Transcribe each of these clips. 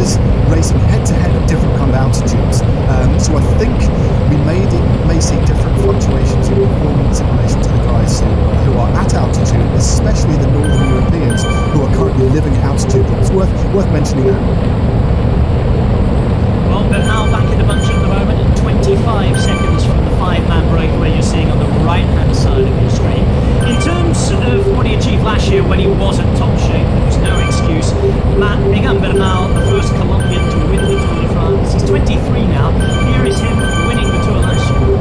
riders racing head-to-head at different kind of altitudes. So I think we may see different fluctuations in performance in relation to the guys who are at altitude, especially the Northern Europeans who are currently living at altitude. It's worth mentioning that. Well, they're now back in the bunch at the moment at 25 seconds from the 5-man breakaway you're seeing on the right-hand side of your screen. In terms of what he achieved last year when he was at top shape, there was no excuse. Matt Egan Bernal, the first Colombian to win the Tour de France. He's 23 now. Here is him winning the Tour last year.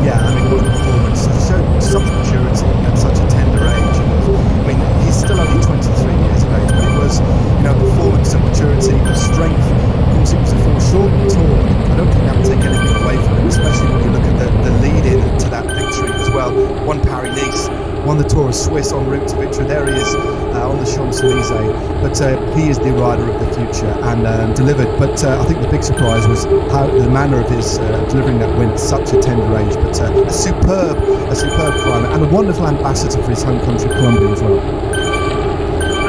Yeah, I mean, what a performance. Showed such maturity at such a tender age. I mean, he's still only 23 years of age, but it was, performance and maturity and strength. Of course, it was a foreshortened tour. I don't think that would take anything away from him, especially when you look at the lead-in to that victory as well. Won Paris-Nice, won the Tour of Swiss en route to victory. There he is on the Champs-Élysées. But he is the rider of the future and delivered. But I think the big surprise was how the manner of his delivering that win at such a tender age. But a superb climber and a wonderful ambassador for his home country, Colombia, as well.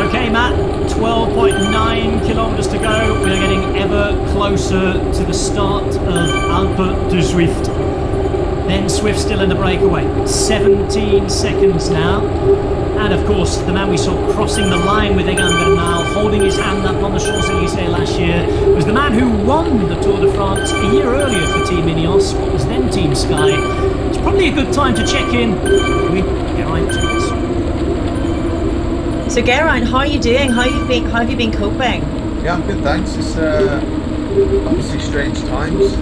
Okay, Matt, 12.9 kilometres to go. We are getting ever closer to the start of Alpe du Zwift. Ben Swift still in the breakaway. 17 seconds now. And of course, the man we saw crossing the line with Egan Bernal, holding his hand up on the Champs-Élysées last year, was the man who won the Tour de France a year earlier for Team INEOS, what was then Team Sky. It's probably a good time to check in with Geraint Thomas. So Geraint, how are you doing? How have you been coping? Yeah, I'm good, thanks. It's obviously strange times.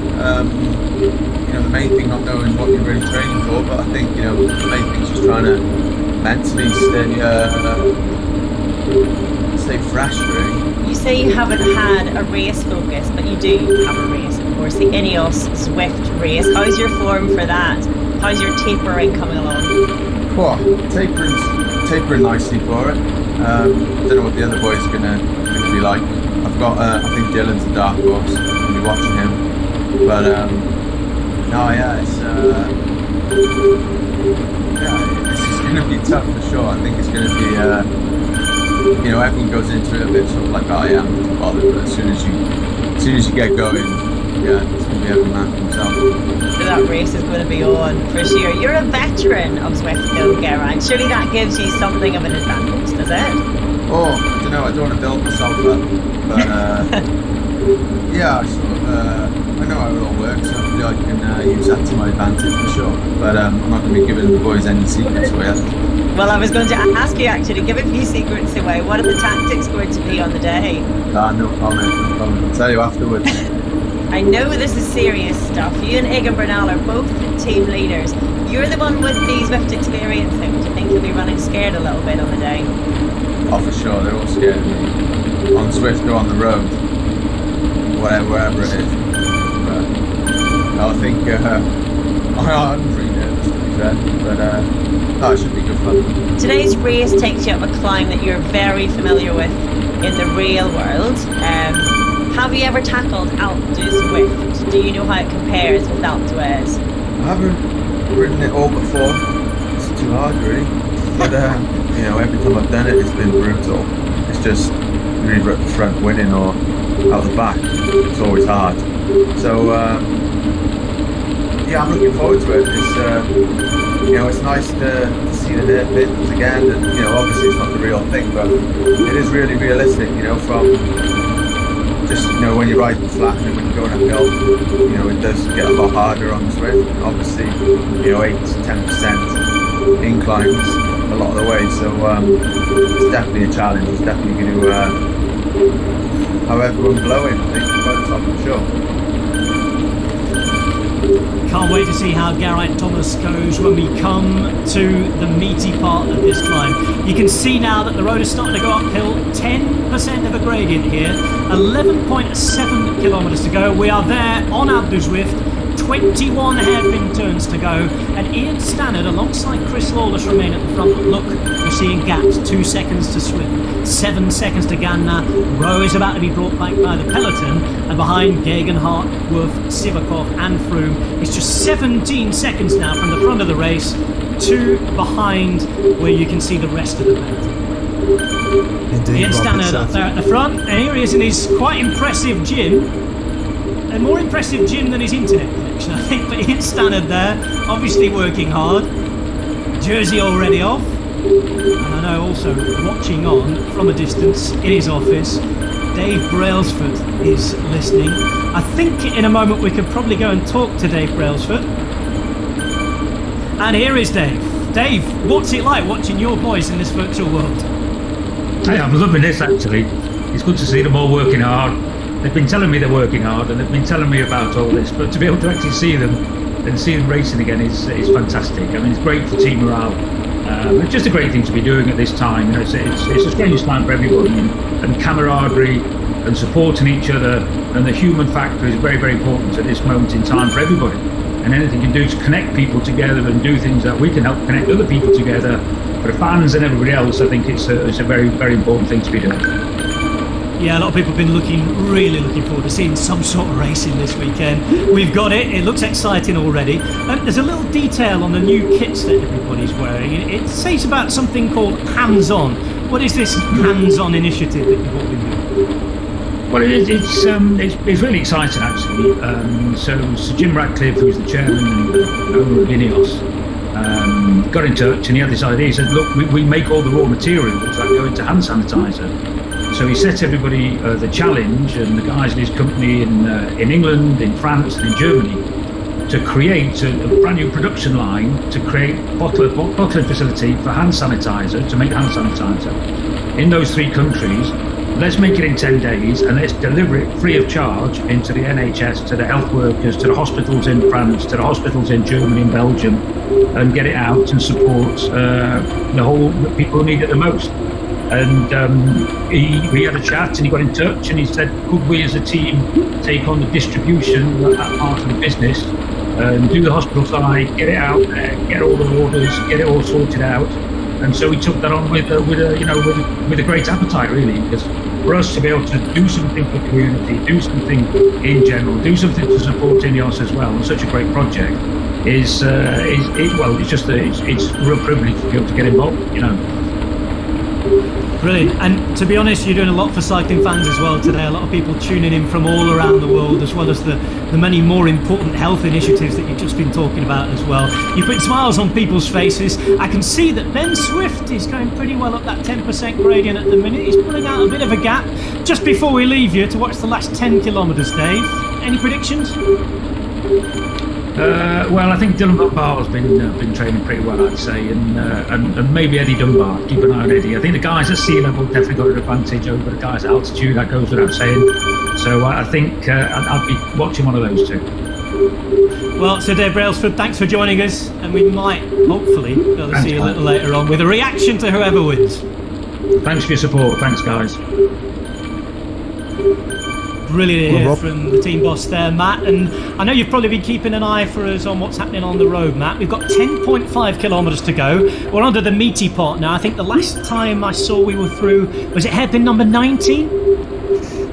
The main thing not knowing what you're really training for, but I think the main thing is just trying to mentally stay fresh, really. You say you haven't had a race focus, but you do have a race, of course, the INEOS Zwift race. How's your form for that? How's your tapering coming along? Well, tapering nicely for it. Don't know what the other boys are gonna be like. I've got, I think Dylan's a dark horse. I'll be watching him, but it's going to be tough for sure. I think it's going to be, everyone goes into it a bit sort of like, I am too bothered, but as soon as you get going, it's going to be every man for himself. That race is going to be on for sure. You're a veteran of Zwift though, Geraint. Surely that gives you something of an advantage, does it? Oh, I don't want to build myself up, but I know how it all works, so hopefully I can use that to my advantage for sure. But I'm not going to be giving the boys any secrets away. Well, I was going to ask you actually to give a few secrets away. What are the tactics going to be on the day? No comment. I'll tell you afterwards. I know this is serious stuff. You and Egan Bernal are both team leaders. You're the one with the Zwift experience, though. Do you think you'll be running scared a little bit on the day? Oh, for sure. They're all scared of me. On Zwift or on the road. Wherever it is. But I think I'm pretty nervous, to be fair. But it should be good fun. Today's race takes you up a climb that you're very familiar with in the real world. Have you ever tackled Alpe du Zwift? Do you know how it compares with Alpe d'Huez? I haven't ridden it all before. It's too hard, really. But every time I've done it, it's been brutal. It's just you're either at the front winning or out the back. It's always hard. So I'm looking forward to it. It's nice to see the hairpins again. And, obviously it's not the real thing, but it is really realistic. From just when you're riding flat and then when you're going uphill, it does get a lot harder on the Zwift. Obviously, 8 to 10% inclines a lot of the way, so it's definitely a challenge. It's definitely going to have everyone blowing, I think, by the top of the show. Can't wait to see how Geraint Thomas goes when we come to the meaty part of this climb. You can see now that the road is starting to go uphill, 10% of a gradient here, 11.7 kilometres to go. We are there on Alpe du Zwift, 21 hairpin turns to go, and Ian Stannard alongside Chris Lawless remain at the front. But look, we're seeing gaps, 2 seconds to Swift, 7 seconds to Ganna. Rowe is about to be brought back by the peloton, and behind Gegenhardt, Wolf, Sivakov and Froome, it's just 17 seconds now from the front of the race to behind where you can see the rest of the peloton. Indeed, Ian Rob, Stannard it's, up there at the front, and here he is in his quite impressive gym. A more impressive gym than his internet connection, I think. But Ian Stannard there, obviously working hard. Jersey already off. And I know also watching on from a distance in his office, Dave Brailsford is listening. I think in a moment we could probably go and talk to Dave Brailsford. And here is Dave. Dave, what's it like watching your boys in this virtual world? Hey, I'm loving this actually. It's good to see them all working hard. They've been telling me they're working hard and they've been telling me about all this, but to be able to actually see them and see them racing again is fantastic. I mean, it's great for team morale. It's just a great thing to be doing at this time. You know, it's a strange time for everybody, and camaraderie and supporting each other and the human factor is very, very important at this moment in time for everybody. And anything you can do to connect people together and do things that we can help connect other people together, for the fans and everybody else, I think it's a very, very important thing to be doing. Yeah, a lot of people have been really looking forward to seeing some sort of racing this weekend. We've got it. It looks exciting already. There's a little detail on the new kits that everybody's wearing. It says about something called hands-on. What is this hands-on initiative that you've all been doing? Well, it's really exciting actually. So Sir Jim Radcliffe, who's the chairman and owner of INEOS, got in touch and he had this idea. He said, look, we make all the raw materials that go into hand sanitizer. So he set everybody the challenge, and the guys in his company in England, in France and in Germany, to create a brand new production line to create bottling facility for hand sanitizer, to make hand sanitizer in those 3 countries. Let's make it in 10 days and let's deliver it free of charge into the NHS, to the health workers, to the hospitals in France, to the hospitals in Germany and Belgium, and get it out and support the people who need it the most. And we had a chat and he got in touch and he said, could we as a team take on the distribution, that part of the business, and do the hospital side, get it out there, get all the orders, get it all sorted out. And so we took that on with a great appetite, really, because for us to be able to do something for the community, do something in general, do something to support INEOS as well, and such a great project it's a real privilege to be able to get involved, you know. Brilliant. And to be honest, you're doing a lot for cycling fans as well today. A lot of people tuning in from all around the world, as well as the many more important health initiatives that you've just been talking about as well. You put smiles on people's faces. I can see that Ben Swift is going pretty well up that 10% gradient at the minute. He's pulling out a bit of a gap. Just before we leave you to watch the last 10 kilometres, Dave, any predictions? Well, I think Dylan Van Baarle's been training pretty well, I'd say, and maybe Eddie Dunbar. Keep an eye on Eddie. I think the guys at sea level definitely got an advantage over the guys at altitude. That goes without saying. So I think I'd be watching one of those two. Well, so Dave Brailsford, thanks for joining us, and we might hopefully be able to see you a little later on with a reaction to whoever wins. Thanks for your support. Thanks, guys. Brilliant to hear from the team boss there, Matt. And I know you've probably been keeping an eye for us on what's happening on the road, Matt. We've got 10.5 kilometres to go. We're under the meaty part now. I think the last time I saw we were through, was it hairpin number 19?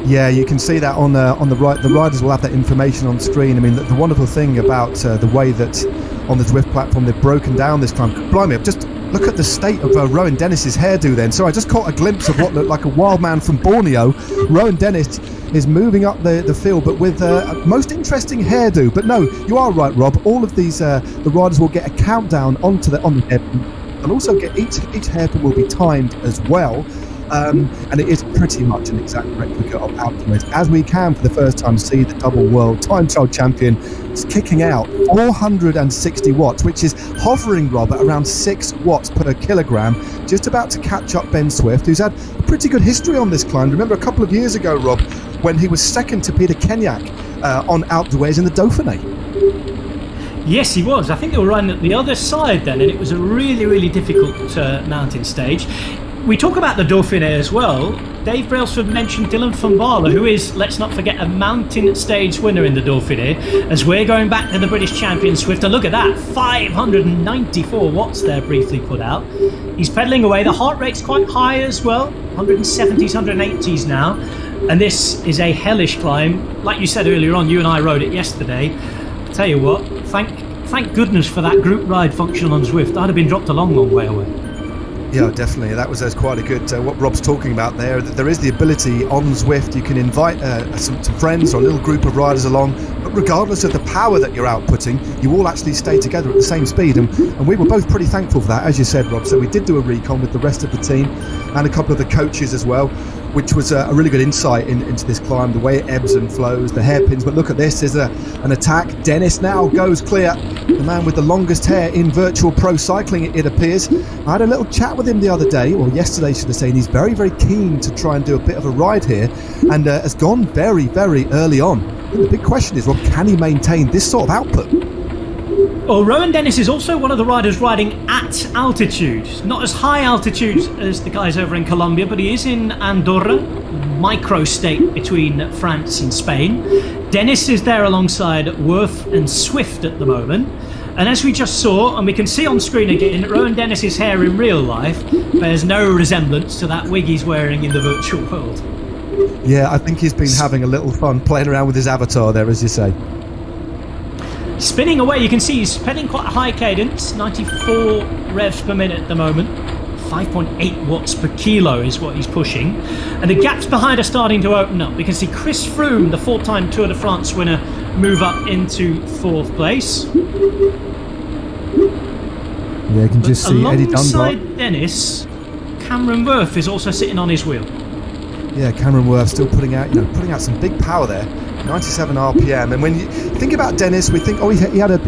Yeah, you can see that on the right. The riders will have that information on screen. I mean, the wonderful thing about the way that on the Zwift platform they've broken down this time. Blimey, just look at the state of Rowan Dennis's hairdo then. So I just caught a glimpse of what looked like a wild man from Borneo. Rowan Dennis is moving up the field, but with a most interesting hairdo. But no, you are right, Rob. All of these, the riders will get a countdown on the hairpin, and also get each hairpin will be timed as well. And it is pretty much an exact replica of Alpinist, as we can for the first time see the double world time trial champion is kicking out 460 watts, which is hovering, Rob, at around 6 watts per kilogram, just about to catch up Ben Swift, who's had a pretty good history on this climb. Remember a couple of years ago, Rob, when he was second to Peter Kenyak on Alpe d'Huez in the Dauphiné. Yes, he was. I think they were running at the other side then, and it was a really, really difficult mountain stage. We talk about the Dauphiné as well. Dave Brailsford mentioned Dylan Van Baarle, who is, let's not forget, a mountain stage winner in the Dauphiné, as we're going back to the British champion Swift. And look at that, 594 watts there briefly put out. He's pedalling away. The heart rate's quite high as well, 170s, 180s now. And this is a hellish climb. Like you said earlier on, you and I rode it yesterday. I tell you what, thank goodness for that group ride function on Zwift. I'd have been dropped a long, long way away. Yeah, definitely. That's quite a good, what Rob's talking about there. There is the ability on Zwift, you can invite some friends or a little group of riders along, but regardless of the power that you're outputting, you all actually stay together at the same speed. And we were both pretty thankful for that, as you said, Rob. So we did do a recon with the rest of the team and a couple of the coaches as well, which was a really good insight into this climb, the way it ebbs and flows, the hairpins. But look at this, there's an attack. Dennis now goes clear. The man with the longest hair in virtual pro cycling, it appears. I had a little chat with him the other day, or yesterday should I say, and he's very, very keen to try and do a bit of a ride here, and has gone very, very early on. And the big question is, Rob, can he maintain this sort of output? Well, Rowan Dennis is also one of the riders riding at altitude. Not as high altitude as the guys over in Colombia, but he is in Andorra, micro-state between France and Spain. Dennis is there alongside Worth and Swift at the moment. And as we just saw, and we can see on screen again, Rowan Dennis's hair in real life bears no resemblance to that wig he's wearing in the virtual world. Yeah, I think he's been having a little fun playing around with his avatar there, as you say. Spinning away, you can see he's pedalling quite a high cadence, 94 revs per minute at the moment. 5.8 watts per kilo is what he's pushing. And the gaps behind are starting to open up. We can see Chris Froome, the 4-time Tour de France winner, move up into 4th place. Yeah, you can just see Eddie Dunbar. Alongside Dennis, Cameron Worth is also sitting on his wheel. Yeah, Cameron Worth still putting out some big power there. 97 RPM, and when you think about Dennis, we think, he had a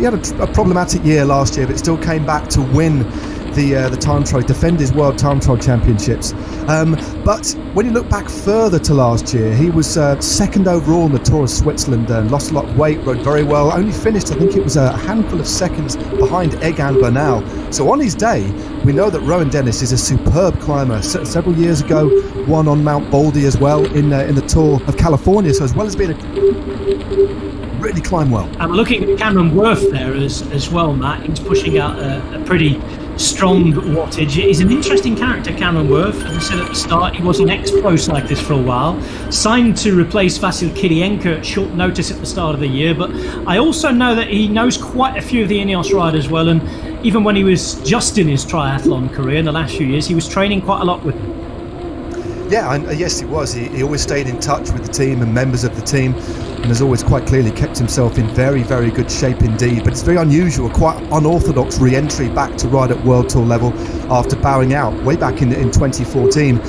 problematic year last year, but still came back to win the time trial, defend his world time trial championships. But when you look back further to last year, he was second overall in the Tour of Switzerland and lost a lot of weight, rode very well, only finished, I think it was a handful of seconds behind Egan Bernal. So on his day, we know that Rowan Dennis is a superb climber. Several years ago, won on Mount Baldy as well in the Tour of California. So as well as being really climb well. I'm looking at Cameron Worth there as well, Matt. He's pushing out a pretty strong wattage. He's an interesting character, Cameron Worth. As I said at the start, he was an ex-pro cyclist for a while, signed to replace Vasil Kirienka at short notice at the start of the year, but I also know that he knows quite a few of the INEOS riders well, and even when he was just in his triathlon career in the last few years, he was training quite a lot with them. Yeah, yes, he was. He always stayed in touch with the team and members of the team, and has always quite clearly kept himself in very, very good shape indeed. But it's very unusual, quite unorthodox re-entry back to ride at World Tour level after bowing out way back in 2014.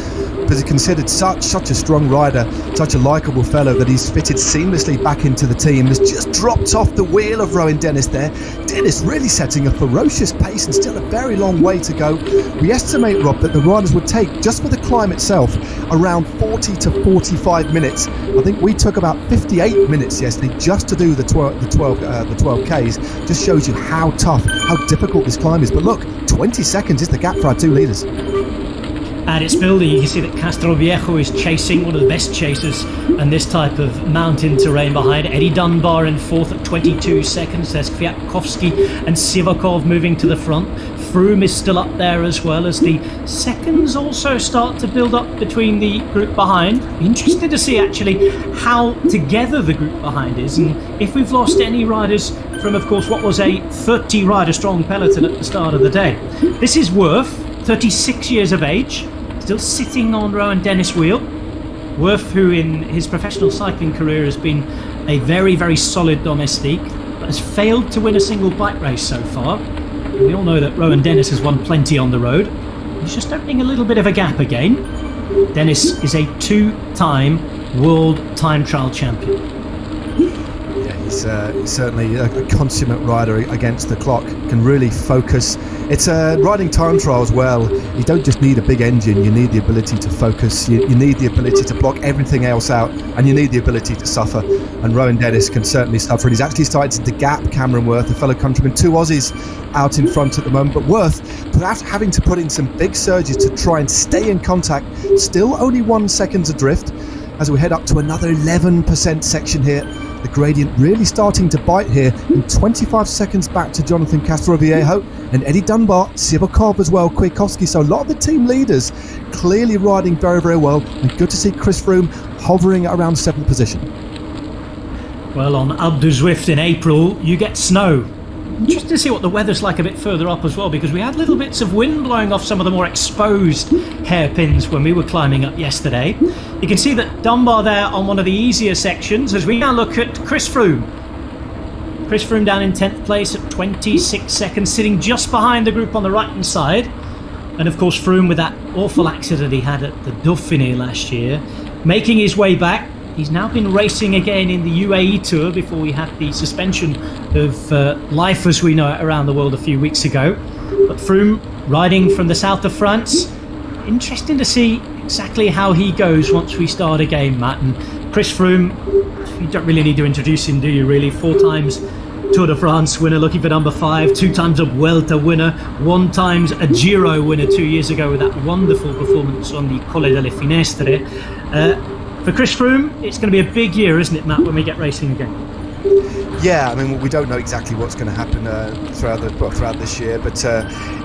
But he's considered such a strong rider, such a likeable fellow, that he's fitted seamlessly back into the team. Has just dropped off the wheel of Rowan Dennis there. Dennis really setting a ferocious pace and still a very long way to go. We estimate, Rob, that the riders would take, just for the climb itself, around 40 to 45 minutes. I think we took about 58 minutes yesterday just to do the 12 Ks. Just shows you how tough, how difficult this climb is. But look, 20 seconds is the gap for our two leaders. And it's building. You can see that Castroviejo is chasing, one of the best chasers in this type of mountain terrain behind. Eddie Dunbar in 4th at 22 seconds. There's Kwiatkowski and Sivakov moving to the front. Froome is still up there as well, as the seconds also start to build up between the group behind. Interested to see actually how together the group behind is, and if we've lost any riders from, of course, what was a 30 rider strong peloton at the start of the day. This is Worth, 36 years of age, still sitting on Rowan Dennis' wheel. Worth, who in his professional cycling career has been a very, very solid domestique, but has failed to win a single bike race so far. And we all know that Rowan Dennis has won plenty on the road. He's just opening a little bit of a gap again. Dennis is a 2-time world time trial champion. Yeah, he's certainly a consummate rider against the clock, can really focus. It's riding time trial as well. You don't just need a big engine, you need the ability to focus, you need the ability to block everything else out, and you need the ability to suffer. And Rowan Dennis can certainly suffer. And he's actually started to gap Cameron Worth, a fellow countryman. 2 Aussies out in front at the moment, but Worth, after having to put in some big surges to try and stay in contact, still only 1 second adrift as we head up to another 11% section here. The gradient really starting to bite here, and 25 seconds back to Jonathan Castroviejo and Eddie Dunbar, Sivakov as well, Kwiatkowski. So a lot of the team leaders clearly riding very, very well, and good to see Chris Froome hovering at around 7th position. Well, on Alpe d'Huez Zwift in April, you get snow. Interesting to see what the weather's like a bit further up as well, because we had little bits of wind blowing off some of the more exposed hairpins when we were climbing up yesterday. You can see that Dunbar there on one of the easier sections as we now look at Chris Froome. Chris Froome down in 10th place at 26 seconds, sitting just behind the group on the right hand side. And of course Froome, with that awful accident he had at the Dauphiné last year, making his way back. He's now been racing again in the UAE Tour before we had the suspension of life as we know it around the world a few weeks ago. But Froome riding from the south of France. Interesting to see exactly how he goes once we start again, Matt. And Chris Froome, you don't really need to introduce him, do you, really? 4 times Tour de France winner, looking for number 5, 2 times a Vuelta winner, 1 times a Giro winner 2 years ago with that wonderful performance on the Colle delle Finestre. For Chris Froome, it's going to be a big year, isn't it, Matt, when we get racing again? Yeah, I mean, we don't know exactly what's going to happen throughout this year, but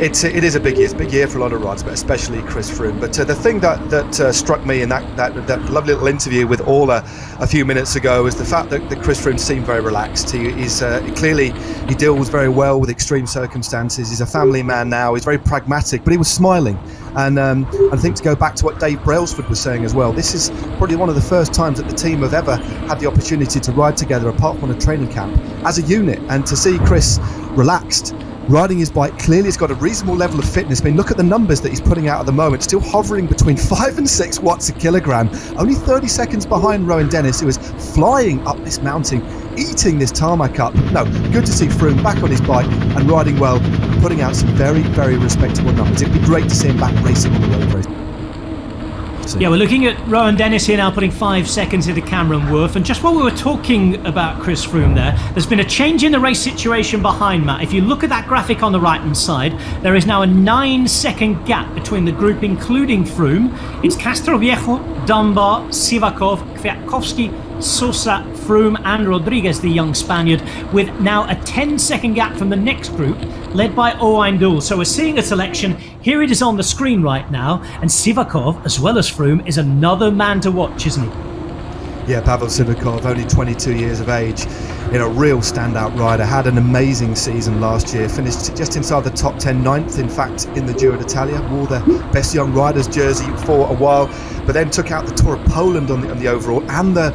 it is a big year. It's a big year for a lot of riders, but especially Chris Froome. But the thing that struck me in that lovely little interview with Orla a few minutes ago is the fact that Chris Froome seemed very relaxed. He's clearly he deals very well with extreme circumstances. He's a family man now. He's very pragmatic, but he was smiling. And I think to go back to what Dave Brailsford was saying as well, this is probably one of the first times that the team have ever had the opportunity to ride together apart from a training camp as a unit, and to see Chris relaxed, riding his bike. Clearly he's got a reasonable level of fitness. I mean, look at the numbers that he's putting out at the moment, still hovering between 5 and 6 watts a kilogram, only 30 seconds behind Rowan Dennis, who is flying up this mountain, eating this tarmac up. No, good to see Froome back on his bike and riding well, putting out some very, very respectable numbers. It'd be great to see him back racing on the road race. Yeah, we're looking at Rowan Dennis here now putting 5 seconds into Cameron Worth. And just while we were talking about Chris Froome there's been a change in the race situation behind Matt. If you look at that graphic on the right hand side, there is now a 9-second gap between the group, including Froome. It's Castroviejo, Dunbar, Sivakov, Kwiatkowski, Sosa, Froome and Rodriguez, the young Spaniard, with now a 10-second gap from the next group, led by Owain Doull. So we're seeing a selection. Here it is on the screen right now, and Sivakov, as well as Froome, is another man to watch, isn't he? Yeah, Pavel Sivakov, only 22 years of age, a real standout rider, had an amazing season last year, finished just inside the top 10, 9th in fact in the Giro d'Italia, wore the best young riders jersey for a while, but then took out the Tour of Poland on the overall, and the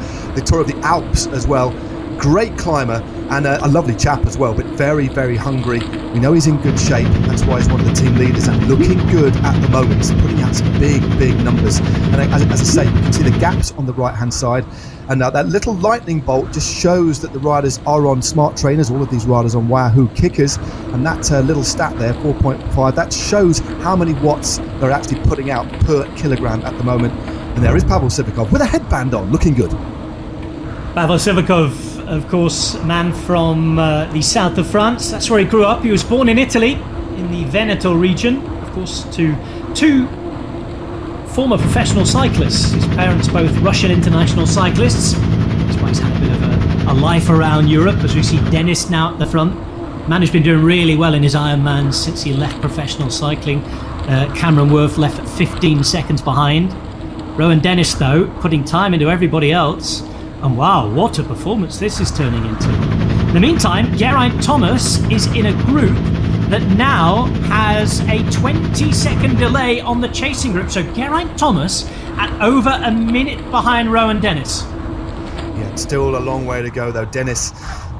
Tour of the Alps as well. Great climber and a lovely chap as well, but very, very hungry. We know he's in good shape, that's why he's one of the team leaders and looking good at the moment, putting out some big numbers. And as I say, you can see the gaps on the right hand side, and that little lightning bolt just shows that the riders are on smart trainers, all of these riders on Wahoo kickers, and that little stat there, 4.5, that shows how many watts they're actually putting out per kilogram at the moment. And there is Pavel Sivakov with a headband on, looking good. Pavel Sivakov, of course, a man from the south of France. That's where he grew up. He was born in Italy, in the Veneto region, of course, to 2 former professional cyclists. His parents both Russian international cyclists. That's why he's had a bit of a life around Europe, as we see Dennis now at the front. Man who's been doing really well in his Ironman since he left professional cycling. Cameron Worth left at 15 seconds behind. Rowan Dennis, though, putting time into everybody else. And wow, what a performance this is turning into. In the meantime, Geraint Thomas is in a group that now has a 20-second delay on the chasing group. So Geraint Thomas at over a minute behind Rowan Dennis. Yeah, still a long way to go though. Dennis,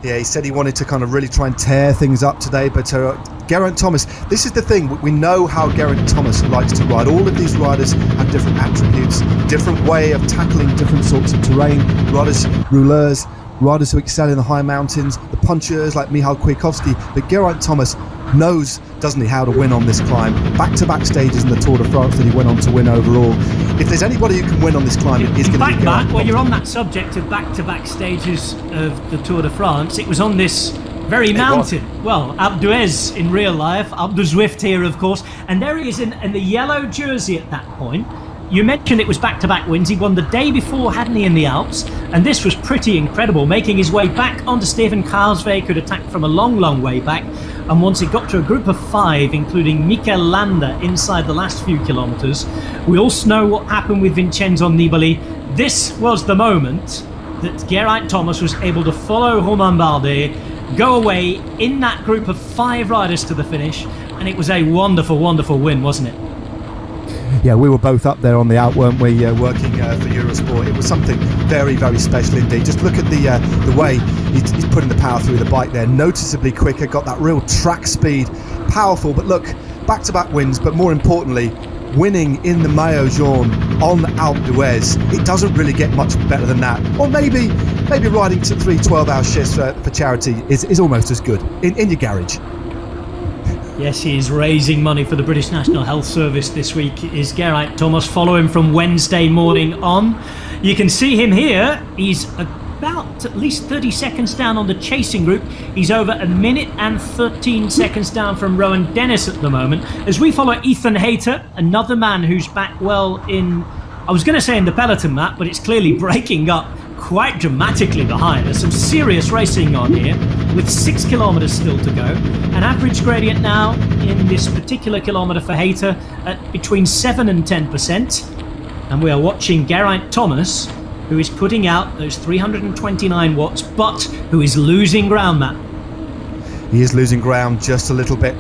yeah, he said he wanted to kind of really try and tear things up today, but Geraint Thomas, this is the thing, we know how Geraint Thomas likes to ride. All of these riders have different attributes, different way of tackling different sorts of terrain. Riders, rouleurs, riders who excel in the high mountains, the punchers like Michał Kwiatkowski, but Geraint Thomas knows, doesn't he, how to win on this climb. Back-to-back stages in the Tour de France that he went on to win overall. If there's anybody who can win on this climb, it is going to be Geraint Thomas. Well, you're on that subject of back-to-back stages of the Tour de France. It was on this very mountain. Well, Alpe d'Huez in real life, Alpe du Zwift here, of course, and there he is in the yellow jersey at that point. You mentioned it was back-to-back wins. He won the day before, hadn't he, in the Alps? And this was pretty incredible, making his way back onto Stefan Kruijswijk, who'd attacked from a long way back. And once it got to a group of 5, including Mikel Landa inside the last few kilometres, we also know what happened with Vincenzo Nibali. This was the moment that Geraint Thomas was able to follow Romain Bardet go away in that group of 5 riders to the finish, and it was a wonderful, wonderful win, wasn't it? Yeah, we were both up there on the out, weren't we, working for Eurosport. It was something very, very special indeed. Just look at the way he's putting the power through the bike there, noticeably quicker, got that real track speed, powerful. But look, back-to-back wins, but more importantly, winning in the Maillot Jaune on Alpe d'Huez. It doesn't really get much better than that. Or maybe riding to 3 12-hour shifts for charity is almost as good in your garage. Yes, he is raising money for the British National Health Service this week. Is Geraint Thomas. Follow him from Wednesday morning on. You can see him here. He's about at least 30 seconds down on the chasing group. He's over 1 minute and 13 seconds down from Rowan Dennis at the moment. As we follow Ethan Hayter, another man who's back well in, I was going to say in the peloton, Matt, but it's clearly breaking up quite dramatically behind. There's some serious racing on here with 6 kilometres still to go. An average gradient now in this particular kilometre for Hayter at between 7 and 10%. And we are watching Geraint Thomas, who is putting out those 329 watts, but who is losing ground, Matt. He is losing ground just a little bit.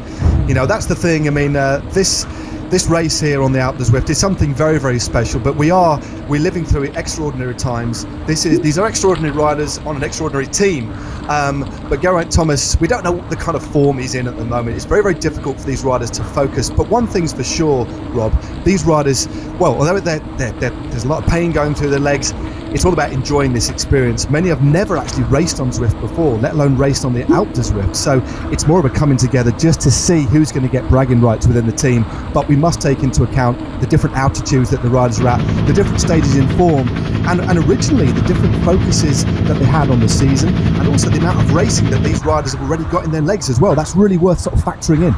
You know, that's the thing. I mean, this race here on the Alpe d'Huez is something very, very special, but we're living through extraordinary times. These are extraordinary riders on an extraordinary team. But Geraint Thomas, we don't know the kind of form he's in at the moment. It's very, very difficult for these riders to focus. But one thing's for sure, Rob, these riders, well, although there's a lot of pain going through their legs, it's all about enjoying this experience. Many have never actually raced on Zwift before, let alone raced on the Alpe d'Huez. So it's more of a coming together just to see who's going to get bragging rights within the team. But we must take into account the different altitudes that the riders are at, the different stages in form, and originally the different focuses that they had on the season, and also the amount of racing that these riders have already got in their legs as well. That's really worth sort of factoring in.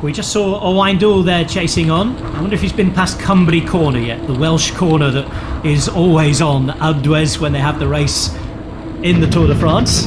We just saw Owain there chasing on. I wonder if he's been past Cumbry Corner yet, the Welsh corner that is always on Alpe d'Huez when they have the race in the Tour de France.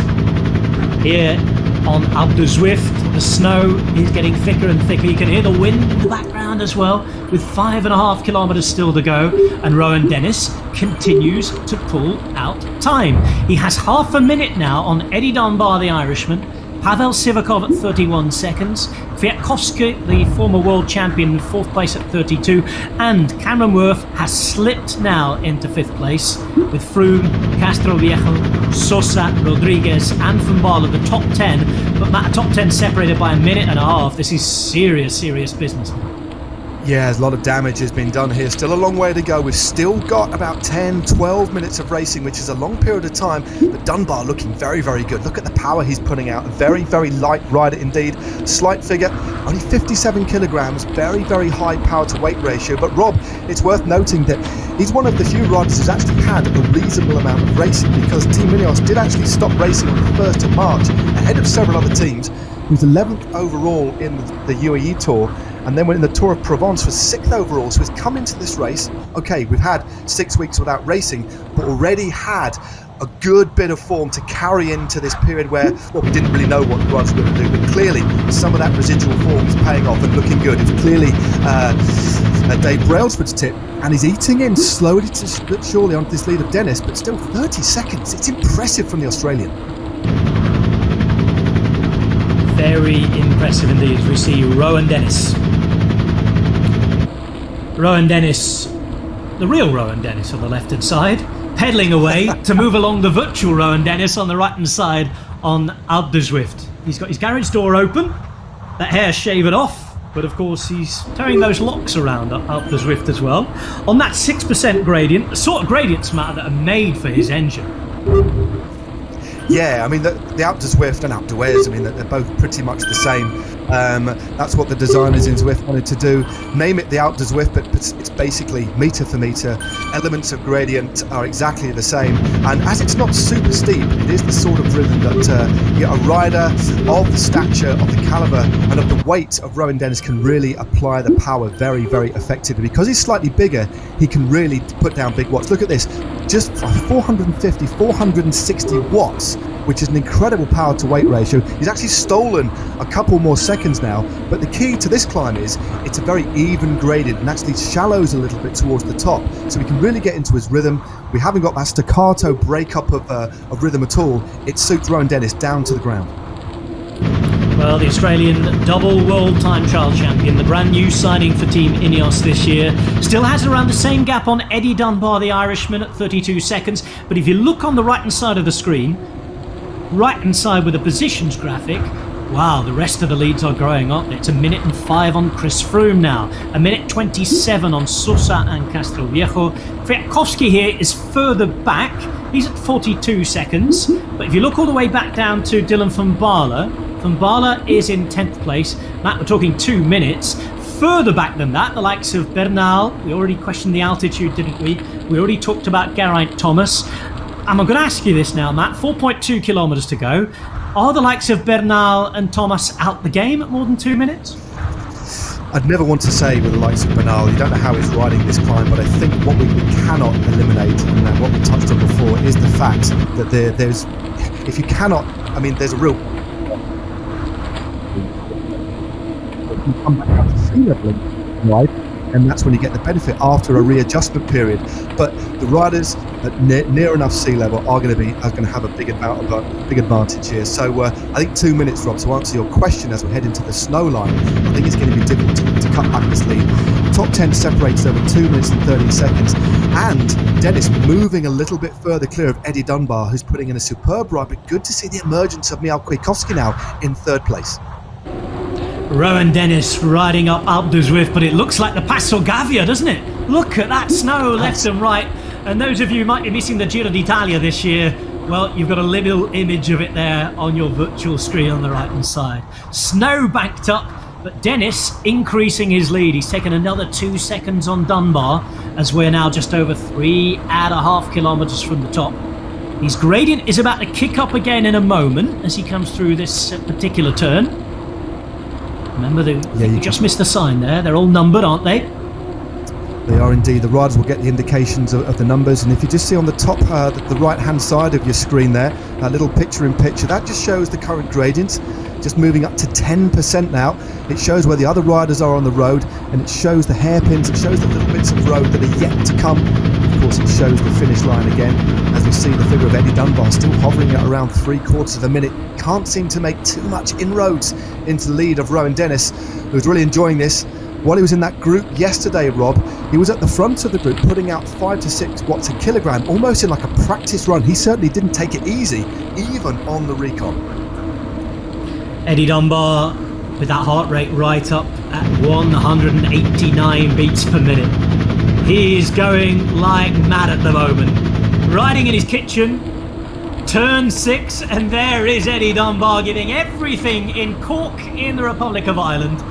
Here on Alpe d'Huez, the snow is getting thicker and thicker. You can hear the wind in the background as well, with 5.5 kilometres still to go. And Rowan Dennis continues to pull out time. He has half a minute now on Eddie Dunbar, the Irishman, Pavel Sivakov at 31 seconds, Kwiatkowski, the former world champion, 4th place at 32, and Cameron Worth has slipped now into 5th place, with Froome, Castroviejo, Sosa, Rodriguez and Van Baarle the top 10, but Matt, top 10 separated by 1.5 minutes. This is serious business. Yeah, there's a lot of damage has been done here. Still a long way to go. We've still got about 10, 12 minutes of racing, which is a long period of time. But Dunbar looking very, very good. Look at the power he's putting out. A very, very light rider indeed. Slight figure, only 57 kilograms. Very, very high power to weight ratio. But Rob, it's worth noting that he's one of the few riders who's actually had a reasonable amount of racing, because Team INEOS did actually stop racing on the 1st of March ahead of several other teams. He was 11th overall in the UAE Tour, and then went in the Tour of Provence for 6th overall. So he's come into this race. Okay, we've had 6 weeks without racing, but already had a good bit of form to carry into this period where, well, we didn't really know what the riders were going to do, but clearly some of that residual form is paying off and looking good. It's clearly Dave Brailsford's tip, and he's eating in slowly to surely onto this lead of Dennis, but still 30 seconds. It's impressive from the Australian. Very impressive indeed. We see Rowan Dennis. Rowan Dennis, the real Rowan Dennis on the left-hand side, pedalling away to move along the virtual Rowan Dennis on the right-hand side on Alpe d'Huez. He's got his garage door open, that hair shaven off, but of course he's towing those locks around Alpe d'Huez as well. On that 6% gradient, the sort of gradients, Matt, that are made for his engine. Yeah, I mean, the Alpe d'Huez and Alpe d'Huez, I mean, they're both pretty much the same. That's what the designers in Zwift wanted to do. Name it the Alpe d'Huez, but it's basically meter for meter. Elements of gradient are exactly the same. And as it's not super steep, it is the sort of rhythm that a rider of the stature, of the caliber, and of the weight of Rowan Dennis can really apply the power very, very effectively. Because he's slightly bigger, he can really put down big watts. Look at this. Just 450, 460 watts which is an incredible power to weight ratio. He's actually stolen a couple more seconds now, but the key to this climb is it's a very even graded and actually shallows a little bit towards the top, so we can really get into his rhythm. We haven't got that staccato breakup of rhythm at all. It suits Rowan Dennis down to the ground. Well, the Australian double world time trial champion, the brand new signing for Team INEOS this year, still has around the same gap on Eddie Dunbar, the Irishman, at 32 seconds. But if you look on the right-hand side of the screen, right-hand side with the positions graphic, wow, the rest of the leads are growing up. It's 1 minute and 5 on Chris Froome now, 1 minute 27 on Sousa and Castroviejo. Kwiatkowski here is further back. He's at 42 seconds. But if you look all the way back down to Dylan van Baarle is in 10th place. Matt, we're talking 2 minutes. Further back than that, the likes of Bernal. We already questioned the altitude, didn't we? We already talked about Geraint Thomas. And I'm going to ask you this now, Matt. 4.2 kilometres to go. Are the likes of Bernal and Thomas out the game at more than 2 minutes? I'd never want to say with the likes of Bernal, you don't know how he's riding this climb, but I think what we cannot eliminate, and what we touched on before, is the fact that there's, if you cannot, I mean, there's a real... You come back up to sea level, right? And that's when you get the benefit after a readjustment period. But the riders at near enough sea level are going to have a big advantage here. So I think 2 minutes, Rob, to answer your question as we head into the snow line. I think it's going to be difficult to cut back this lead. Top 10 separates over 2 minutes and 30 seconds. And Dennis moving a little bit further clear of Eddie Dunbar, who's putting in a superb ride. But good to see the emergence of Michał Kwiatkowski now in 3rd place. Rowan Dennis riding up Alpe d'Huez, but it looks like the Passo Gavia, doesn't it? Look at that snow left and right. And those of you who might be missing the Giro d'Italia this year, well, you've got a little image of it there on your virtual screen on the right hand side. Snow banked up, but Dennis increasing his lead. He's taken another 2 seconds on Dunbar as we're now just over 3.5 kilometres from the top. His gradient is about to kick up again in a moment as he comes through this particular turn. Remember, you just missed the sign there. They're all numbered, aren't they? They are indeed. The riders will get the indications of the numbers. And if you just see on the top, the right-hand side of your screen there, that little picture-in-picture, that just shows the current gradients, just moving up to 10% now. It shows where the other riders are on the road, and it shows the hairpins, it shows the little bits of road that are yet to come. Of course, it shows the finish line again, as we see the figure of Eddie Dunbar still hovering at around 3/4 of a minute. Can't seem to make too much inroads into the lead of Rowan Dennis, who's really enjoying this. While he was in that group yesterday, Rob, he was at the front of the group putting out 5 to 6 watts a kilogram, almost in like a practice run. He certainly didn't take it easy, even on the recon. Eddie Dunbar with that heart rate right up at 189 beats per minute. He's going like mad at the moment. Riding in his kitchen, turn 6, and there is Eddie Dunbar giving everything in Cork in the Republic of Ireland.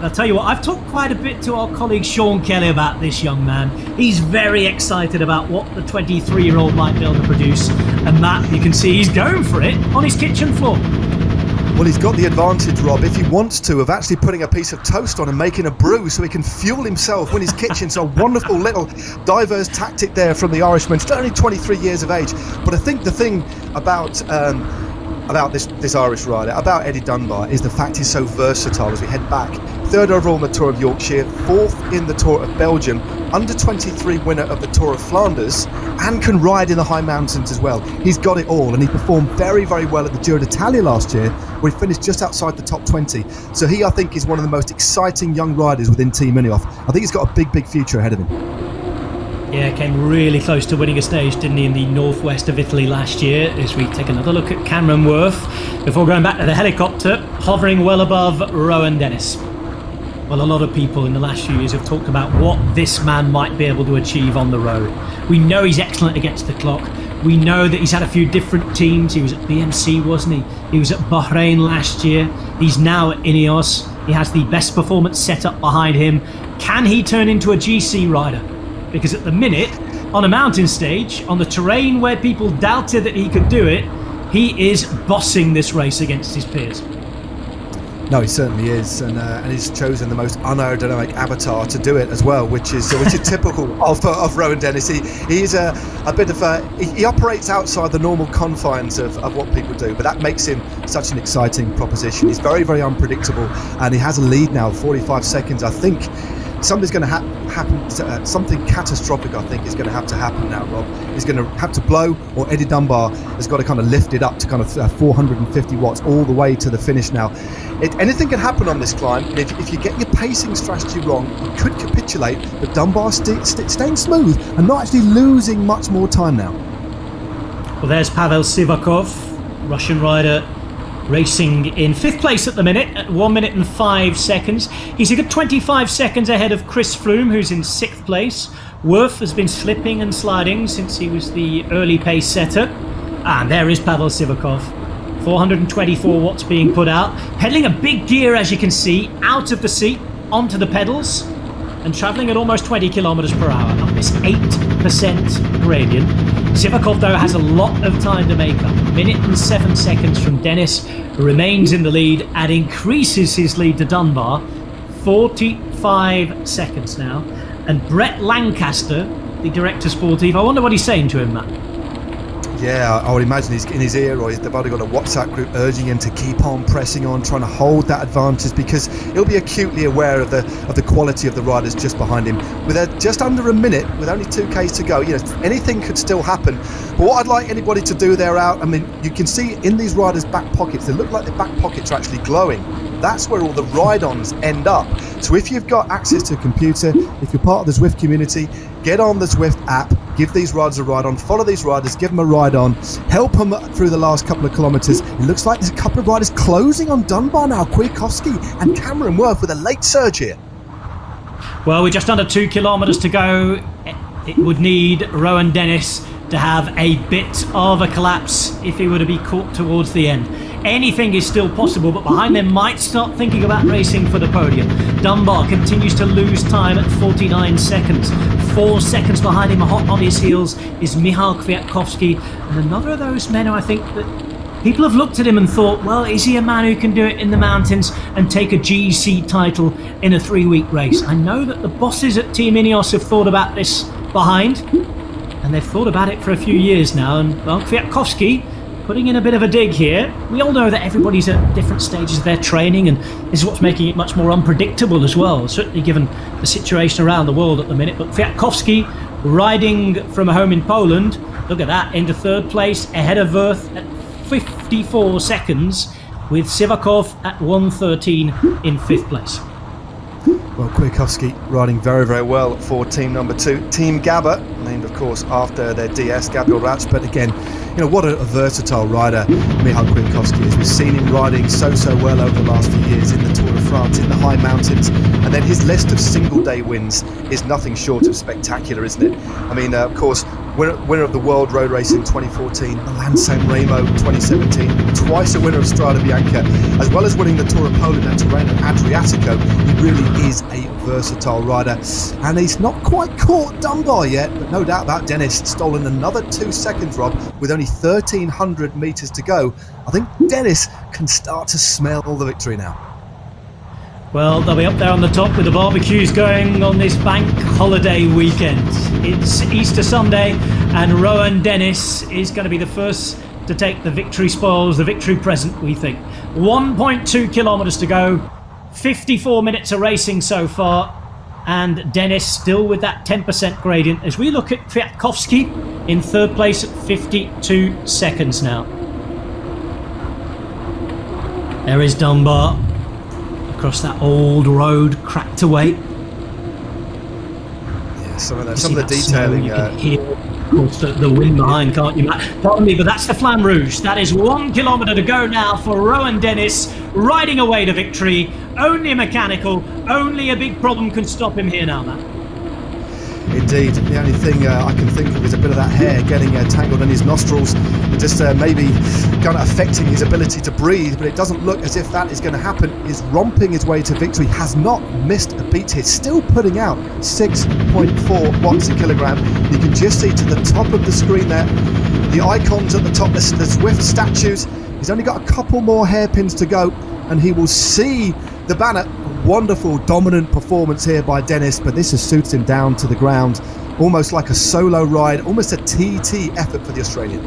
I'll tell you what, I've talked quite a bit to our colleague Sean Kelly about this young man. He's very excited about what the 23-year-old might be able to produce. And Matt, you can see he's going for it on his kitchen floor. Well, he's got the advantage, Rob, if he wants to, of actually putting a piece of toast on and making a brew so he can fuel himself in his kitchen. So a wonderful little diverse tactic there from the Irishman. Still only 23 years of age. But I think the thing about this Irish rider, about Eddie Dunbar, is the fact he's so versatile as we head back. 3rd overall in the Tour of Yorkshire, 4th in the Tour of Belgium, under 23 winner of the Tour of Flanders, and can ride in the high mountains as well. He's got it all, and he performed very, very well at the Giro d'Italia last year, where he finished just outside the top 20. So he, I think, is one of the most exciting young riders within Team INEOS. I think he's got a big, big future ahead of him. Yeah, came really close to winning a stage, didn't he, in the northwest of Italy last year, as we take another look at Cameron Worth before going back to the helicopter, hovering well above Rowan Dennis. Well, a lot of people in the last few years have talked about what this man might be able to achieve on the road. We know he's excellent against the clock. We know that he's had a few different teams. He was at BMC, wasn't he? He was at Bahrain last year. He's now at INEOS. He has the best performance set up behind him. Can he turn into a GC rider? Because at the minute, on a mountain stage, on the terrain where people doubted that he could do it, he is bossing this race against his peers. No, he certainly is, and he's chosen the most unaerodynamic avatar to do it as well, which is typical of Rowan Dennis. He's a bit of he operates outside the normal confines of what people do, but that makes him such an exciting proposition. He's very, very unpredictable, and he has a lead now, 45 seconds. I think something's going to happen. Something catastrophic, I think, is going to have to happen now, Rob. He's going to have to blow, or Eddie Dunbar has got to kind of lift it up to kind of 450 watts all the way to the finish now. Anything can happen on this climb. If you get your pacing strategy wrong, you could capitulate, but Dunbar staying smooth and not actually losing much more time now. Well, there's Pavel Sivakov, Russian rider, racing in 5th place at the minute at 1 minute and 5 seconds. He's a good 25 seconds ahead of Chris Froome, who's in 6th place. Worf has been slipping and sliding since he was the early pace setter. And there is Pavel Sivakov. 424 watts being put out. Pedaling a big gear, as you can see, out of the seat, onto the pedals, and travelling at almost 20 kilometres per hour up this 8% gradient. Sivakov, though, has a lot of time to make up. 1 minute and 7 seconds from Dennis, who remains in the lead and increases his lead to Dunbar. 45 seconds now. And Brett Lancaster, the director sportive, I wonder what he's saying to him, Matt. Yeah, I would imagine he's in his ear, or they've already got a WhatsApp group urging him to keep on pressing on, trying to hold that advantage, because he'll be acutely aware of the quality of the riders just behind him. With just under a minute, with only 2Ks to go, anything could still happen. But what I'd like anybody to do there out, I mean, you can see in these riders' back pockets, they look like the back pockets are actually glowing. That's where all the ride-ons end up. So if you've got access to a computer, if you're part of the Zwift community, get on the Zwift app, give these riders a ride on, follow these riders, give them a ride on, help them through the last couple of kilometres. It looks like there's a couple of riders closing on Dunbar now, Kwiatkowski and Cameron Worth with a late surge here. Well, we're just under 2 kilometres to go. It would need Rowan Dennis to have a bit of a collapse if he were to be caught towards the end. Anything is still possible, but behind them might start thinking about racing for the podium. Dunbar continues to lose time at 49 seconds. 4 seconds behind him, hot on his heels, is Michał Kwiatkowski. And another of those men who I think that people have looked at him and thought, well, is he a man who can do it in the mountains and take a GC title in a 3-week race? I know that the bosses at Team INEOS have thought about this behind, and they've thought about it for a few years now. And, well, Kwiatkowski putting in a bit of a dig here. We all know that everybody's at different stages of their training, and this is what's making it much more unpredictable as well, certainly given the situation around the world at the minute. But Kwiatkowski riding from home in Poland, look at that, into 3rd place ahead of Worth at 54 seconds, with Sivakov at 1:13 in 5th place. Well, Kwiatkowski riding very, very well for team number 2, Team Gabba, named, of course, after their DS, Gabriel Ratz. But again, what a versatile rider Michał Kwiatkowski is. We've seen him riding so well over the last few years in the Tour de France, in the high mountains, and then his list of single-day wins is nothing short of spectacular, isn't it? I mean, of course, winner of the World Road Race in 2014, Milan San Remo 2017, twice a winner of Strada Bianca, as well as winning the Tour of Poland and Tirreno Adriatico. He really is a versatile rider, and he's not quite caught Dunbar yet, but no doubt about Dennis stolen another 2 seconds, Rob, with only 1,300 metres to go. I think Dennis can start to smell the victory now. Well, they'll be up there on the top with the barbecues going on this bank holiday weekend. It's Easter Sunday, and Rowan Dennis is going to be the first to take the victory spoils, the victory present, we think. 1.2 kilometres to go, 54 minutes of racing so far, and Dennis still with that 10% gradient as we look at Kwiatkowski in 3rd place at 52 seconds now. There is Dunbar across that old road, cracked away. Yeah, some of the detailing. You can hear, of course, the wind behind, can't you, Matt? Pardon me, but that's the Flamme Rouge. That is 1 kilometre to go now for Rowan Dennis, riding away to victory. Only a mechanical, only a big problem can stop him here now, Matt. Indeed, the only thing I can think of is a bit of that hair getting tangled in his nostrils, and just maybe kind of affecting his ability to breathe, but it doesn't look as if that is going to happen. He's romping his way to victory, has not missed a beat here, still putting out 6.4 watts a kilogram. You can just see to the top of the screen there, the icons at the top, the Zwift statues. He's only got a couple more hairpins to go. and he will see the banner. Wonderful, dominant performance here by Dennis, but this has suited him down to the ground, almost like a solo ride, almost a TT effort for the Australian.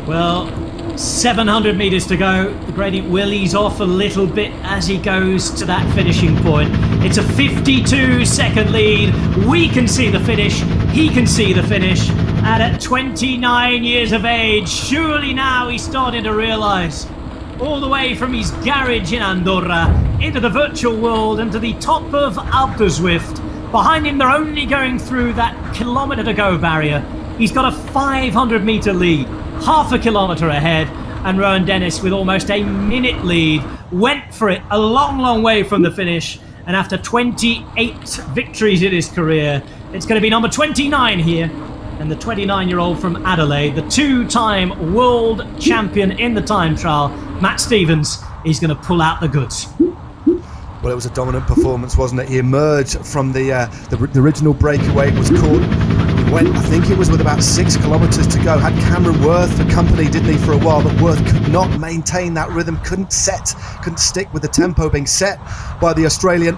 Well, 700 metres to go. The gradient will ease off a little bit as he goes to that finishing point. It's a 52-second lead. We can see the finish. He can see the finish. And at 29 years of age, surely now he's starting to realise, all the way from his garage in Andorra into the virtual world and to the top of Alpe d'Huez. Behind him, they're only going through that kilometre to go barrier. He's got a 500-metre lead, half a kilometre ahead, and Rowan Dennis, with almost a minute lead, went for it a long, long way from the finish. And after 28 victories in his career, it's going to be number 29 here. And the 29-year-old from Adelaide, the two-time world champion in the time trial, Matt Stevens, is going to pull out the goods. Well, it was a dominant performance, wasn't it? He emerged from the original breakaway. It was caught. He went, I think it was with about 6 kilometres to go. Had Cameron Worth for company, didn't he, for a while? But Worth could not maintain that rhythm, couldn't stick with the tempo being set by the Australian,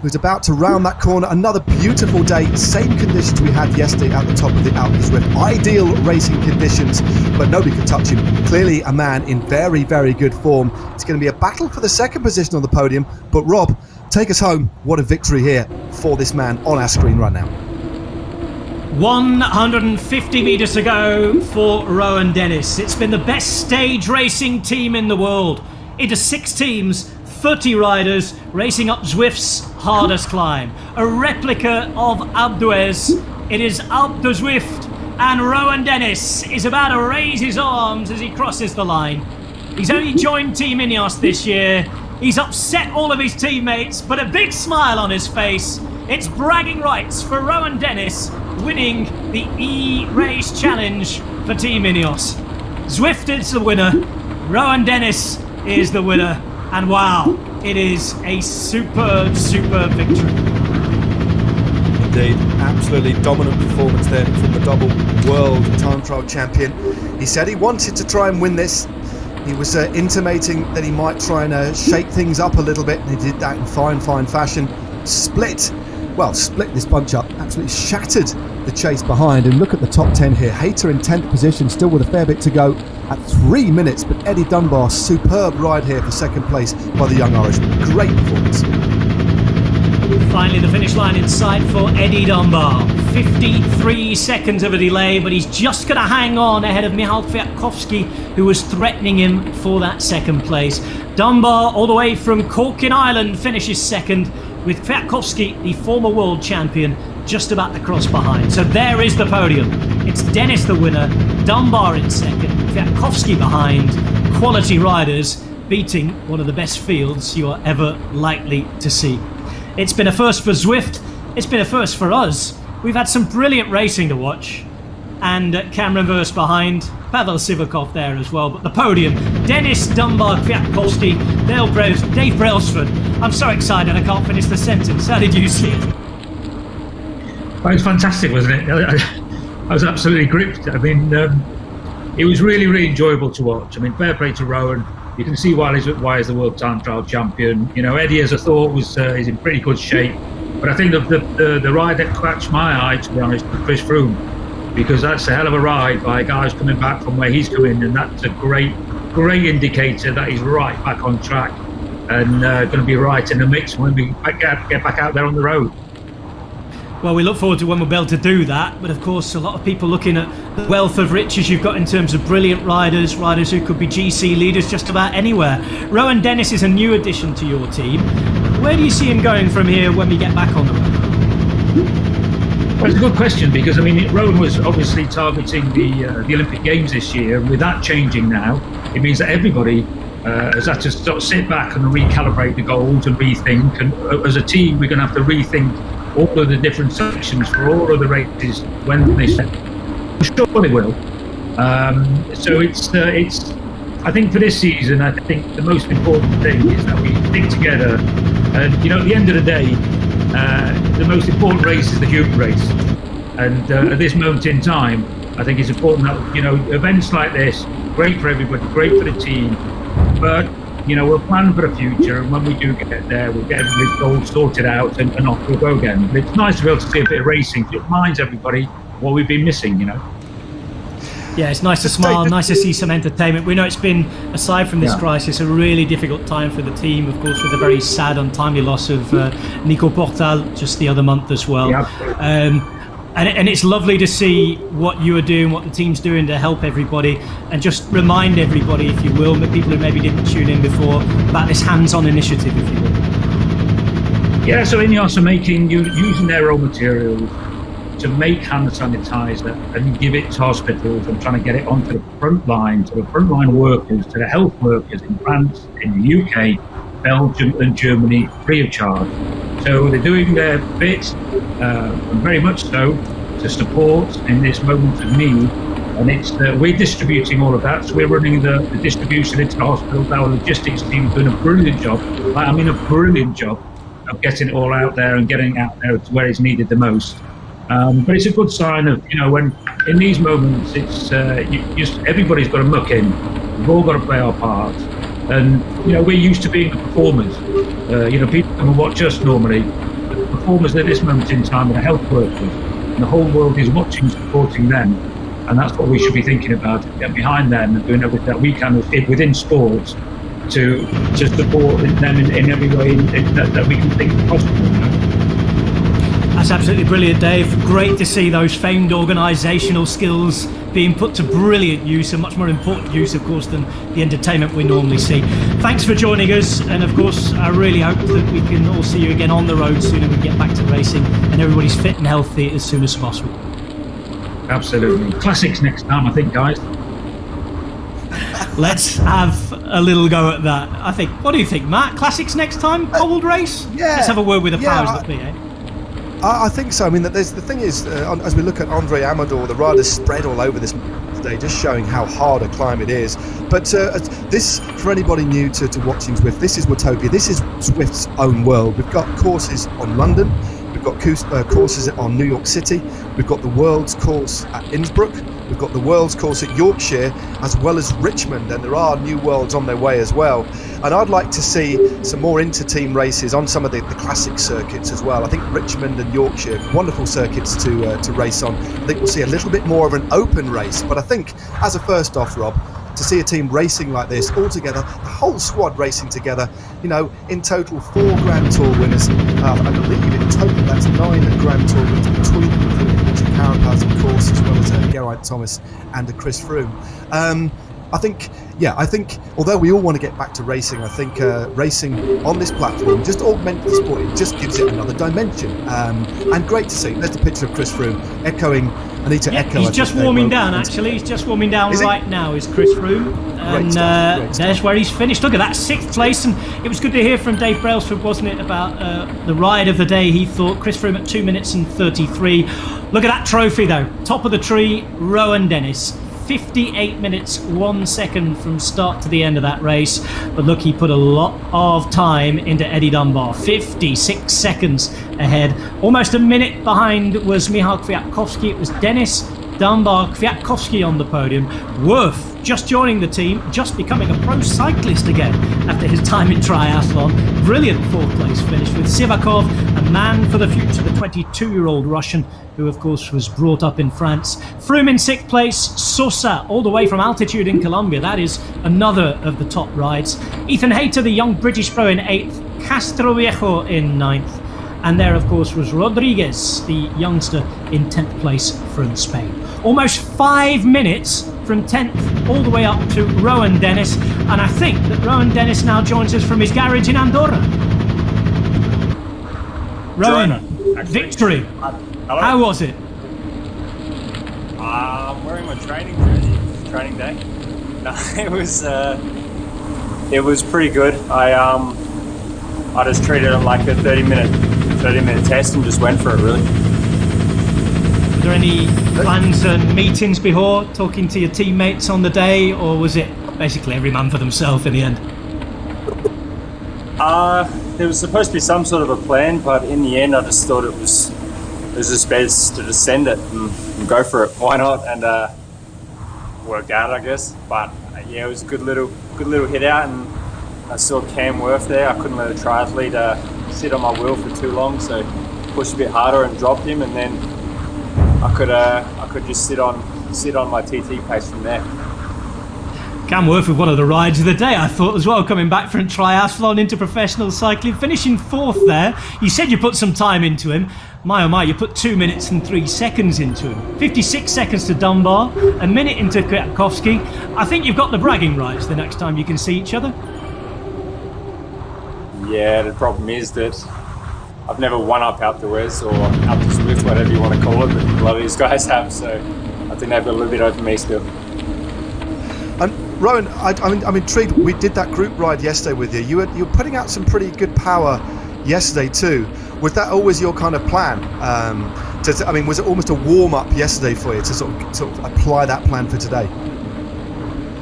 who's about to round that corner. Another beautiful day, same conditions we had yesterday at the top of the Alpe d'Huez. Ideal racing conditions, but nobody could touch him. Clearly a man in very, very good form. It's going to be a battle for the second position on the podium. But Rob, take us home. What a victory here for this man on our screen right now. 150 metres to go for Rowan Dennis. It's been the best stage racing team in the world. Into 6 teams, 30 riders racing up Zwift's hardest climb. A replica of Alpe d'Huez. It is Alpe d'Huez, and Rowan Dennis is about to raise his arms as he crosses the line. He's only joined Team INEOS this year. He's upset all of his teammates, but a big smile on his face. It's bragging rights for Rowan Dennis, winning the E-Race Challenge for Team INEOS. Zwift is the winner. Rowan Dennis is the winner. And wow, it is a superb, superb victory. Indeed, absolutely dominant performance there from the double world time trial champion. He said he wanted to try and win this. He was intimating that he might try and shake things up a little bit, and he did that in fine fashion. Split this bunch up, absolutely shattered the chase behind. And look at the top 10 here. Hayter in 10th position, still with a fair bit to go at 3 minutes, but Eddie Dunbar, superb ride here for second place by the young Irishman. Great performance. Finally the finish line in sight for Eddie Dunbar. 53 seconds of a delay, but he's just going to hang on ahead of Michał Kwiatkowski, who was threatening him for that second place. Dunbar, all the way from Corkin Island, finishes second, with Kwiatkowski, the former world champion, just about to cross behind. So there is the podium. It's Dennis the winner, Dunbar in second, Kwiatkowski behind. Quality riders beating one of the best fields you are ever likely to see. It's been a first for Zwift. It's been a first for us. We've had some brilliant racing to watch. And Cameron Verse behind, Pavel Sivakov there as well. But the podium, Dennis, Dunbar, Kwiatkowski, Dave Brailsford. I'm so excited I can't finish the sentence. How did you see it? Well, it was fantastic, wasn't it? I was absolutely gripped. I mean, it was really, really enjoyable to watch. I mean, fair play to Rowan. You can see why he's the world time trial champion. You know, Eddie, as I thought, is in pretty good shape. But I think the ride that catch my eye, to be honest, was Chris Froome, because that's a hell of a ride by a guy who's coming back from where he's coming, and that's a great indicator that he's right back on track and going to be right in the mix when we get back out there on the road. Well, we look forward to when we'll be able to do that, but of course a lot of people looking at the wealth of riches you've got in terms of brilliant riders who could be GC leaders just about anywhere. Rowan Dennis is a new addition to your team. Where do you see him going from here when we get back on the road? Well, it's a good question, because I mean, Rowan was obviously targeting the Olympic Games this year, and with that changing now, it means that everybody has had to sort of sit back and recalibrate the goals and rethink. And as a team, we're going to have to rethink all of the different sections for all of the races when they set. I'm sure they will. So it's. I think for this season, I think the most important thing is that we stick together. And you know, at the end of the day, the most important race is the human race. And at this moment in time, I think it's important that, you know, events like this, great for everybody, great for the team, But we'll plan for the future, and when we do get there, we'll get everybody's goals sorted out, and off we'll go again. But it's nice to be able to see a bit of racing. It reminds everybody what we've been missing. Yeah, it's nice to smile, nice to see some entertainment. We know it's been, aside from this crisis, a really difficult time for the team, of course, with the very sad, untimely loss of Nico Portal just the other month as well. Yeah. And it's lovely to see what you are doing, what the team's doing to help everybody, and just remind everybody, if you will, the people who maybe didn't tune in before, about this hands-on initiative, if you will. Yeah, so INEOS are using their raw materials to make hand sanitizer and give it to hospitals and trying to get it onto the front line, to the frontline workers, to the health workers in France, in the UK, Belgium and Germany, free of charge. So they're doing their bit, and very much so, to support in this moment of need. And it's we're distributing all of that. So we're running the distribution into the hospitals. Our logistics team is doing a brilliant job. A brilliant job of getting it all out there and getting it out there to where it's needed the most. But it's a good sign of, when in these moments, it's everybody's got to muck in. We've all got to play our part. And, we're used to being the performers. People come and watch us normally. The performers at this moment in time are the health workers. And the whole world is watching, supporting them. And that's what we should be thinking about. Get behind them and doing everything that we can within sports to support them in every way that we can think possible. That's absolutely brilliant, Dave. Great to see those famed organisational skills being put to brilliant use, and much more important use, of course, than the entertainment we normally see. Thanks for joining us, and of course, I really hope that we can all see you again on the road soon and we get back to racing and everybody's fit and healthy as soon as possible. Absolutely. Classics next time, I think, guys. Let's have a little go at that, I think. What do you think, Matt? Classics next time? Cobbled race? Yeah. Let's have a word with the powers that be, eh? I think so. I mean, the thing is, as we look at Andre Amador, the riders spread all over this today, just showing how hard a climb it is. But this, for anybody new to watching Zwift, this is Watopia. This is Zwift's own world. We've got courses on London. We've got courses on New York City. We've got the World's Course at Innsbruck. We've got the World's Course at Yorkshire, as well as Richmond, and there are new worlds on their way as well. And I'd like to see some more inter-team races on some of the classic circuits as well. I think Richmond and Yorkshire, wonderful circuits to race on. I think we'll see a little bit more of an open race. But I think, as a first off, Rob, to see a team racing like this all together, the whole squad racing together, in total 4 Grand Tour winners. I believe in total that's 9 Grand Tour winners between them, including Richard Carapaz, of course, as well as Geraint Thomas and Chris Froome. I think although we all want to get back to racing, I think racing on this platform just augments the sport. It just gives it another dimension. And great to see. There's the picture of Chris Froome echoing. I need to echo. He's just warming down, actually. He's just warming down right now, is Chris Froome. And there's where he's finished. Look at that, 6th place. And it was good to hear from Dave Brailsford, wasn't it, about the ride of the day. He thought Chris Froome at 2 minutes and 33. Look at that trophy, though. Top of the tree, Rowan Dennis. 58 minutes 1 second from start to the end of that race. But look, he put a lot of time into Eddie Dunbar. 56 seconds ahead. Almost a minute behind was Michał Kwiatkowski. It was Dennis, Dunbar, Kwiatkowski on the podium. Worth just joining the team, just becoming a pro cyclist again after his time in triathlon. Brilliant 4th place finish with Sivakov, a man for the future, the 22-year-old Russian, who of course was brought up in France. Froome in 6th place, Sosa all the way from altitude in Colombia. That is another of the top rides. Ethan Hayter, the young British pro, in 8th. Castroviejo in 9th. And there, of course, was Rodriguez, the youngster, in 10th place from Spain. Almost 5 minutes from 10th all the way up to Rowan Dennis. And I think that Rowan Dennis now joins us from his garage in Andorra. Rowan, victory. Hello. How was it? I'm wearing my training jersey. It's training day. No, it was pretty good. I just treated it like a 30-minute test and just went for it, really. Were there any plans and meetings before, talking to your teammates on the day, or was it basically every man for themselves in the end? There was supposed to be some sort of a plan, but in the end I just thought it was just best to just send it and go for it. Why not? And worked out, I guess. But Yeah, it was a good little hit out, and I saw Cam Worth there. I couldn't let a triathlete sit on my wheel for too long, so pushed a bit harder and dropped him, and then I could just sit on my TT pace from there. Cam Worth with one of the rides of the day, I thought, as well, coming back from triathlon into professional cycling, finishing 4th there. You said you put some time into him. My oh my, you put 2 minutes and 3 seconds into him. 56 seconds to Dunbar, a minute into Kwiatkowski. I think you've got the bragging rights the next time you can see each other. Yeah, the problem is that I've never won up Alpe d'Huez or Alpe de Swift, whatever you want to call it, but a lot of these guys have, so I think they've got a little bit over me still. And Rowan, I'm intrigued. We did that group ride yesterday with you. You were putting out some pretty good power yesterday too. Was that always your kind of plan? Was it almost a warm up yesterday for you to sort of apply that plan for today?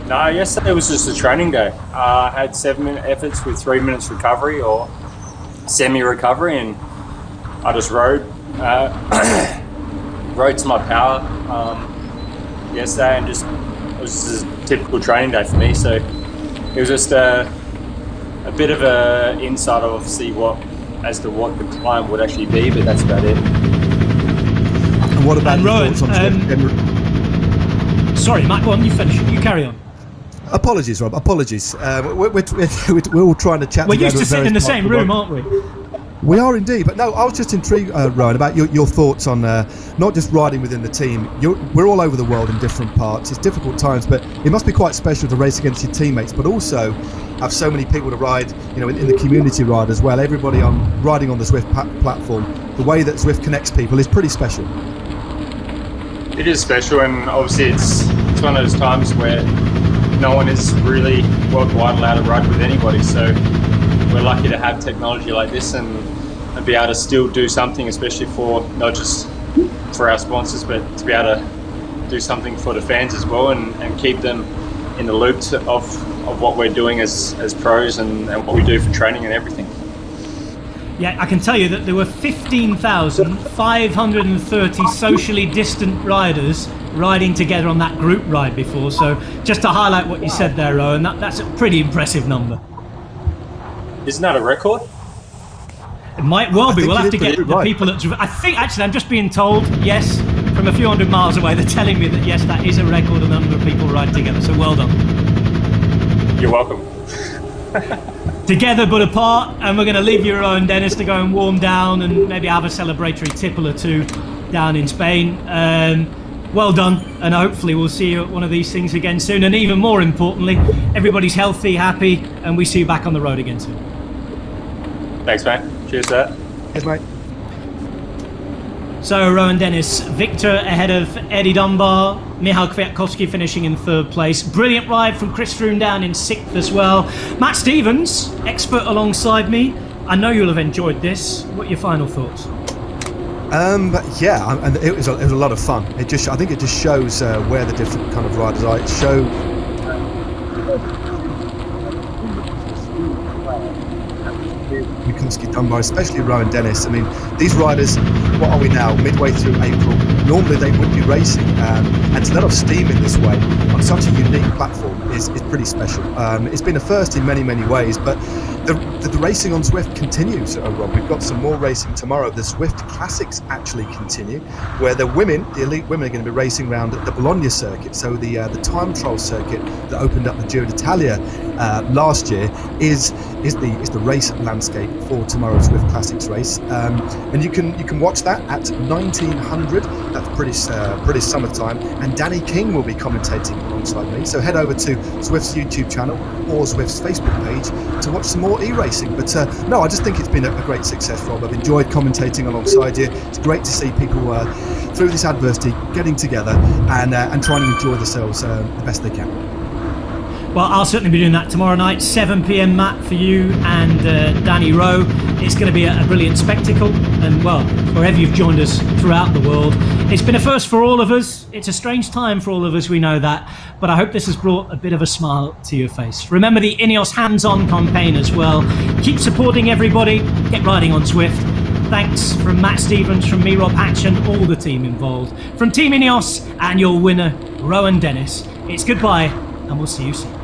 No, yesterday was just a training day. I had 7-minute efforts with 3 minutes recovery or semi-recovery, and I just rode to my power yesterday, and it was just a typical training day for me. So it was just a bit of a insight, obviously, as to what the climb would actually be, but that's about it. And what about Rowan? Sorry, Matt, go on. You finish. You carry on. Apologies, Rob. Apologies. We're all trying to chat. We're used to sitting in the same room, aren't we? We are indeed. But no, I was just intrigued, Rowan, about your thoughts on not just riding within the team. We're all over the world in different parts. It's difficult times, but it must be quite special to race against your teammates, but also have so many people to ride, in the community ride as well. Everybody riding on the Zwift platform. The way that Zwift connects people is pretty special. It is special, and obviously it's one of those times where no one is really worldwide allowed to ride with anybody, so we're lucky to have technology like this and be able to still do something, especially for not just for our sponsors, but to be able to do something for the fans as well, and keep them in the loop of what we're doing as pros and what we do for training and everything. Yeah, I can tell you that there were 15,530 socially distant riders riding together on that group ride before. So just to highlight what you said there, Rowan, that's a pretty impressive number. Isn't that a record? It might well be. We'll have to get the people that... I think, actually, I'm just being told, yes, from a few hundred miles away, they're telling me that, yes, that is a record, a number of people ride together. So well done. You're welcome. Together but apart, and we're going to leave you, Rowan Dennis, to go and warm down and maybe have a celebratory tipple or two down in Spain. Well done, and hopefully we'll see you at one of these things again soon, and even more importantly, everybody's healthy, happy, and we see you back on the road again soon. Thanks, mate. Cheers to that. Yes, mate. So Rowan Dennis, victor ahead of Eddie Dunbar, Michał Kwiatkowski finishing in 3rd place. Brilliant ride from Chris Froome down in 6th as well. Matt Stevens, expert alongside me. I know you'll have enjoyed this. What are your final thoughts? And it was a lot of fun. I think it just shows where the different kind of riders are. It shows Dunbar, especially Rowan Dennis. I mean, these riders, what are we now? Midway through April. Normally they would be racing, and to let off steam in this way on such a unique platform is pretty special. It's been a first in many, many ways, but the racing on Zwift continues, Rob. We've got some more racing tomorrow. The Zwift Classics actually continue, where the elite women are going to be racing around the Bologna circuit. So the time trial circuit that opened up the Giro d'Italia last year is the race landscape for tomorrow's Zwift Classics race, and you can watch that at 1900. That's British summertime, and Danny King will be commentating alongside me. So head over to Zwift's YouTube channel or Zwift's Facebook page to watch some more e-racing. But no, I just think it's been a great success, Rob. I've enjoyed commentating alongside you. It's great to see people through this adversity getting together and trying to enjoy themselves the best they can. Well, I'll certainly be doing that tomorrow night, 7 p.m, Matt, for you and Danny Rowe. It's going to be a brilliant spectacle, and well, wherever you've joined us throughout the world, it's been a first for all of us. It's a strange time for all of us, we know that, but I hope this has brought a bit of a smile to your face. Remember the INEOS hands-on campaign as well. Keep supporting everybody, get riding on Zwift. Thanks from Matt Stevens, from me, Rob Hatch, and all the team involved. From Team INEOS and your winner, Rowan Dennis, it's goodbye and we'll see you soon.